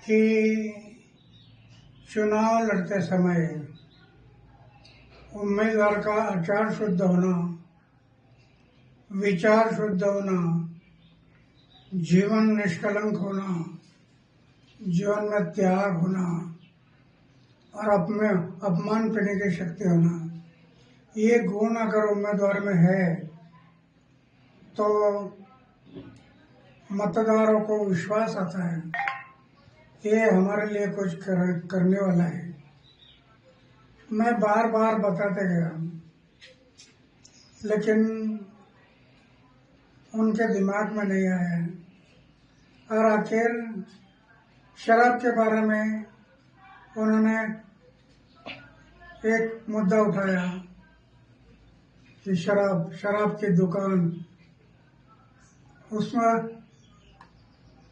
कि चुनाव लड़ते समय उम्मीदवार का आचार शुद्ध होना, विचार शुद्ध होना, जीवन निष्कलंक होना, जीवन में त्याग होना और अपमान करने की शक्ति होना, ये गुण अगर उम्मीदवार में है तो मतदारों को विश्वास आता है ये हमारे लिए कुछ करने वाला है। मैं बार बार बताते गया लेकिन उनके दिमाग में नहीं आया और आखिर शराब के बारे में उन्होंने एक मुद्दा उठाया कि शराब की दुकान, उसमें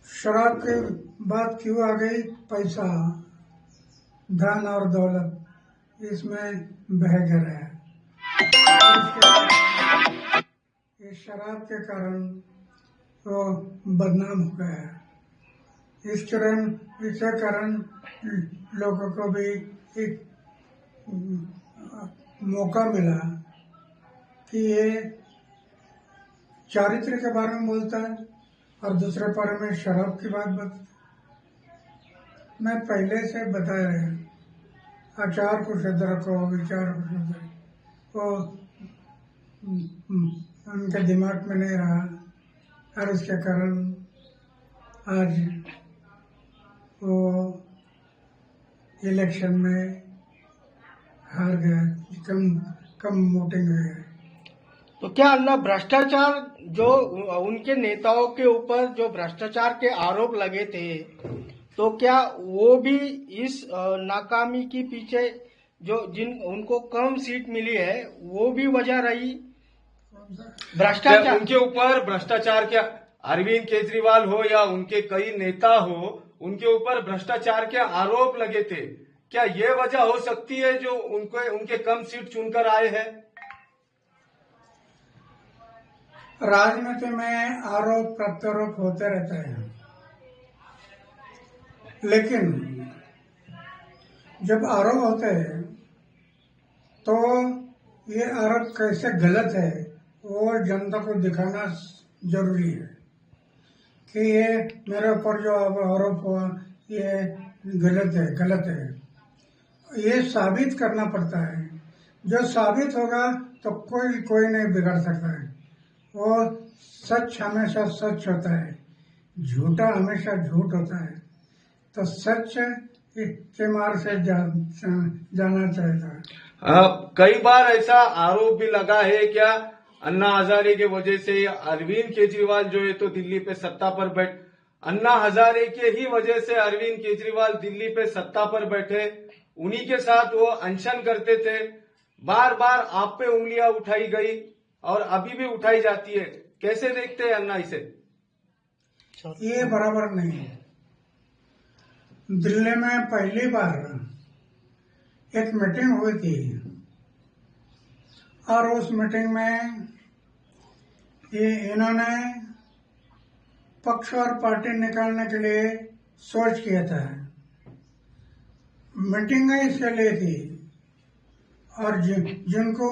शराब की बात क्यों आ गई? पैसा, धन और दौलत इसमें बह गया है। इस शराब के कारण वो बदनाम हो गया। इसके कारण लोगों को भी एक मौका मिला कि ये चारित्र के बारे में बोलता है और दूसरे बारे में शराब की बात बता। मैं पहले से बताया है, आचार को शुद्ध रखो, विचार को शुद्ध रखो, वो उनके दिमाग में नहीं रहा और उसके कारण आज वो इलेक्शन में हार गया, कम वोटिंग हो गया। तो क्या अन्ना भ्रष्टाचार जो उनके नेताओं के ऊपर जो भ्रष्टाचार के आरोप लगे थे, तो क्या वो भी इस नाकामी के पीछे जो उनको कम सीट मिली है वो भी वजह रही? भ्रष्टाचार उनके ऊपर भ्रष्टाचार के अरविंद केजरीवाल हो या उनके कई नेता हो, उनके ऊपर भ्रष्टाचार के आरोप लगे थे। क्या ये वजह हो सकती है जो उनके कम सीट चुनकर आए हैं? राजनीति में आरोप प्रत्यारोप होते रहते हैं, लेकिन जब आरोप होते हैं तो ये आरोप कैसे गलत है वो जनता को दिखाना जरूरी है कि ये मेरे ऊपर जो आरोप हुआ ये गलत है। ये साबित करना पड़ता है। जो साबित होगा तो कोई नहीं बिगाड़ सकता है। वो सच हमेशा सच होता है, झूठा हमेशा झूठ होता है। तो सच के मार्ग से जाना चाहिए। कई बार ऐसा आरोप भी लगा है क्या अन्ना हजारे के वजह से अरविंद केजरीवाल जो है तो दिल्ली पे सत्ता पर अन्ना हजारे के ही वजह से अरविंद केजरीवाल दिल्ली पे सत्ता पर बैठे, उन्हीं के साथ वो अनशन करते थे। बार बार आप पे उंगलियां उठाई गई और अभी भी उठाई जाती है। कैसे देखते हैं अन्ना इसे? ये बराबर नहीं है। दिल्ली में पहली बार एक मीटिंग हुई थी और उस मीटिंग में इन्होंने पक्ष और पार्टी निकालने के लिए सोच किया था। मीटिंग इसके लिए थी और जिनको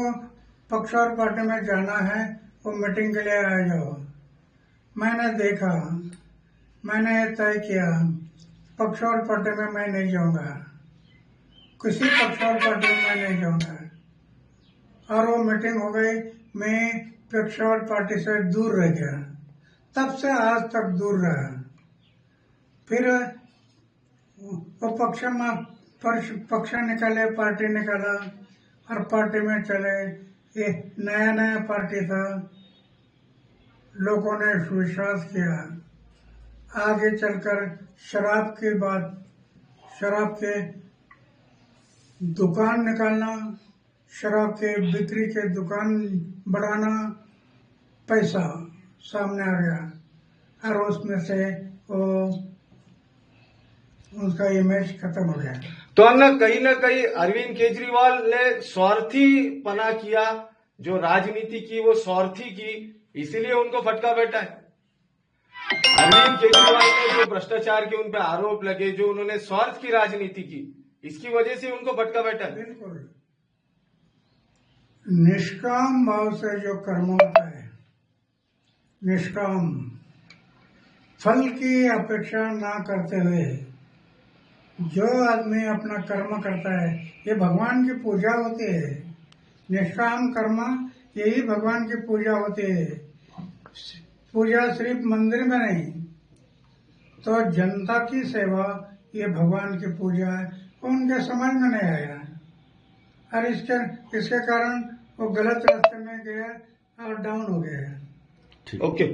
पक्ष और पार्टी में जाना है वो मीटिंग के लिए आ जाओ। मैंने देखा, मैंने तय किया पक्ष और पार्टी में मैं नहीं जाऊंगा, किसी पक्ष और पार्टी में मैं नहीं जाऊंगा। और वो मीटिंग हो गई, मैं पक्ष और पार्टी से दूर रह गया। तब से आज तक दूर रहा। फिर वो पक्ष निकाले, पार्टी निकाला और पार्टी में चले। ये नया पार्टी था, लोगों ने विश्वास किया। आगे चलकर शराब के दुकान निकालना, शराब के बिक्री के दुकान बढ़ाना, पैसा सामने आ गया और उसमें से वो उसका इमेज खत्म हो गया। तो कहीं न कहीं अरविंद केजरीवाल ने स्वार्थी पना किया, जो राजनीति की वो स्वार्थी की, इसीलिए उनको फटका बैठा है। अरविंद केजरीवाल ने जो भ्रष्टाचार के उन पे आरोप लगे, जो उन्होंने स्वार्थ की राजनीति की, इसकी वजह से उनको भटका बैठा है। बिल्कुल निष्काम भाव से जो कर्म होता है, निष्काम फल की अपेक्षा ना करते हुए जो आदमी अपना कर्म करता है, ये भगवान की पूजा होती है। निष्काम कर्म यही भगवान की पूजा होती है। पूजा सिर्फ मंदिर में नहीं, तो जनता की सेवा ये भगवान की पूजा है। वो उनके समझ में नहीं आया और इसके कारण वो गलत रास्ते में गया और डाउन हो गया। ओके।